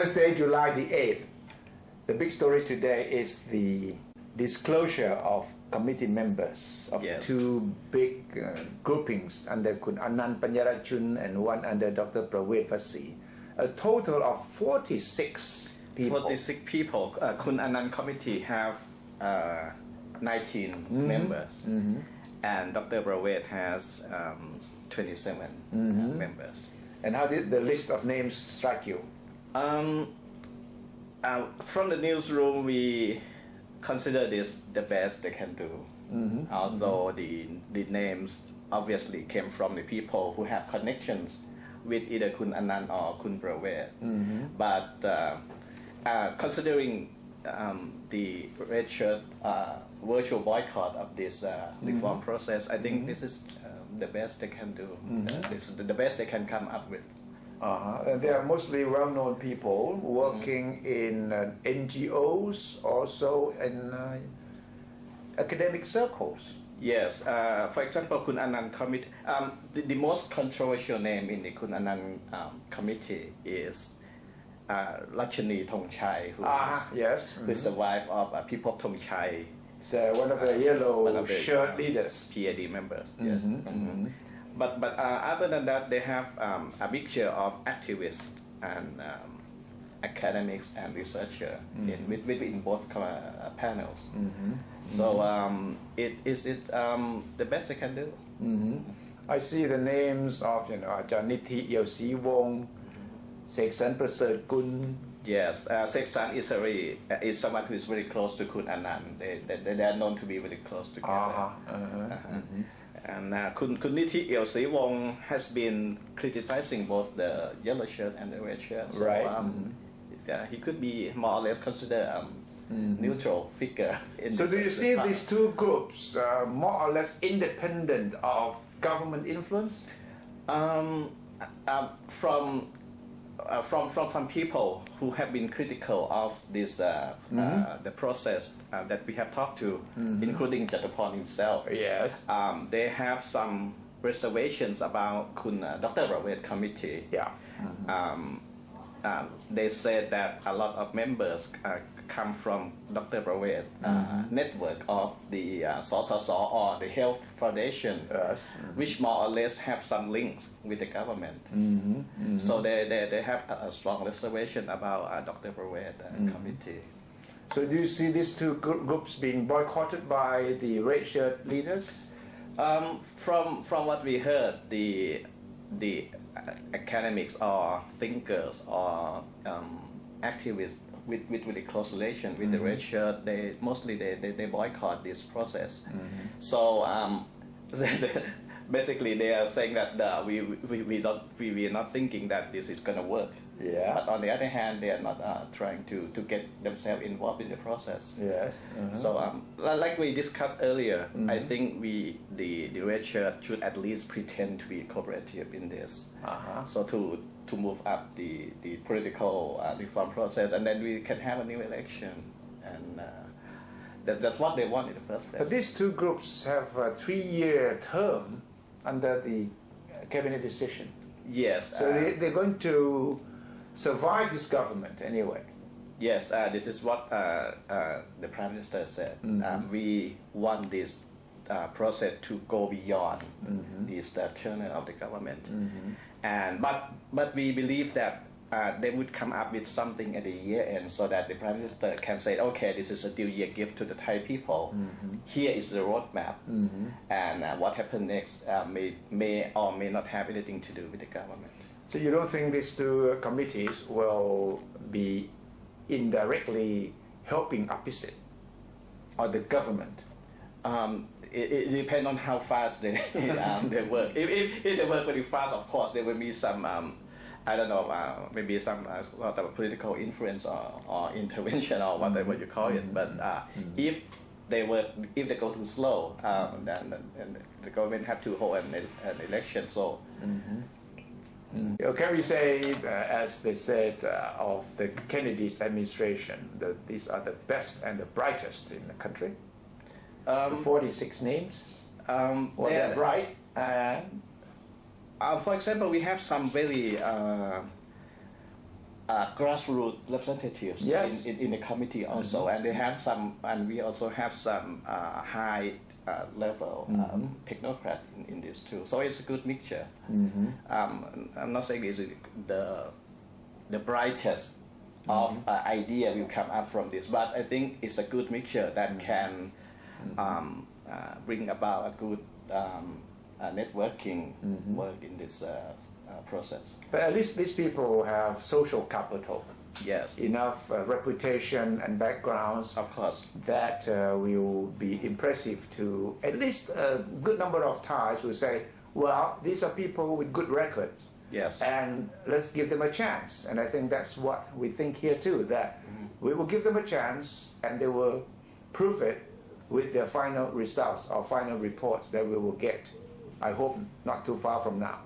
Thursday, July the 8th. The big story today is the disclosure of committee members of two big groupings under Anand Panyarachun and one under Dr. Prawese Wasi. A total of 46 people. 46 people. Anand committee have 19 members, and Dr. Prawese has 27 members. And how did the list of names strike you? From the newsroom, we consider this the best they can do. Although the names obviously came from the people who have connections with either Kun Anand or Kun Prawese. But considering the red shirt virtual boycott of this reform process, I think this is the best they can do. This is the best they can come up with. And they are mostly well-known people working in NGOs, also in academic circles. Yes, for example, Kun Anand committee. The most controversial name in the Kun Anand committee is Lachani Thongchai, who is the wife of People Thongchai. It's one of the yellow shirt leaders, PAD members. Yes. But other than that, they have a mixture of activists and academics and researchers within both panels. So it is the best they can do. I see the names of Ajahn Yeo Si Wong, Seksan Prasert Kun. Yes, Seksan is someone who is very close to Kun Anand. They are known to be very close together. And Kun Yeo Si Wong has been criticizing both the yellow shirt and the red shirt. So, he could be more or less considered neutral figure. So do you see these two groups more or less independent of government influence? From some people who have been critical of this the process that we have talked to, including Jatapon himself. Yes. They have some reservations about Dr. Prawese committee. They said that a lot of members come from Dr. Prawese network of the SOSASO or the Health Foundation, which more or less have some links with the government. So they have a strong reservation about Dr. Prawese committee. So do you see these two groups being boycotted by the red shirt leaders? From what we heard, the academics or thinkers or activists with a close relation with the red shirt, they mostly boycott this process. So basically they are saying that we are not thinking that this is going to work. But on the other hand, they are not trying to get themselves involved in the process. So like we discussed earlier, I think the red shirt should at least pretend to be cooperative in this. So to move up the political reform process, and then we can have a new election, and that's what they want in the first place. But these two groups have a 3-year term under the cabinet decision. Yes. So they're going to survive this government anyway. Yes, this is what the Prime Minister said. We want this process to go beyond this tenure of the government. And but we believe that they would come up with something at the year end, so that the Prime Minister can say, okay, this is a new year gift to the Thai people. Here is the roadmap, and what happens next may or may not have anything to do with the government. So you don't think these two committees will be indirectly helping opposite or the government? It depends on how fast they work. If they work very fast, of course, there will be some, I don't know, maybe some sort of political influence or intervention or whatever you call it. But if they go too slow, then the government have to hold an election. So. Can we say, as they said of the Kennedy's administration, that these are the best and the brightest in the country? 46 names. They're bright. For example, we have some very grassroots representatives in the committee also, and they have some, and we also have some high level technocrat in this too. So it's a good mixture. I'm not saying this is the brightest of idea will come up from this, but I think it's a good mixture that can bring about a good networking work in this process. But at least these people have social capital. Yes. Enough reputation and backgrounds. Of course. That will be impressive to at least a good number of Thais who say, well, these are people with good records. Yes. And let's give them a chance. And I think that's what we think here too, that we will give them a chance and they will prove it with their final results or final reports that we will get, I hope not too far from now.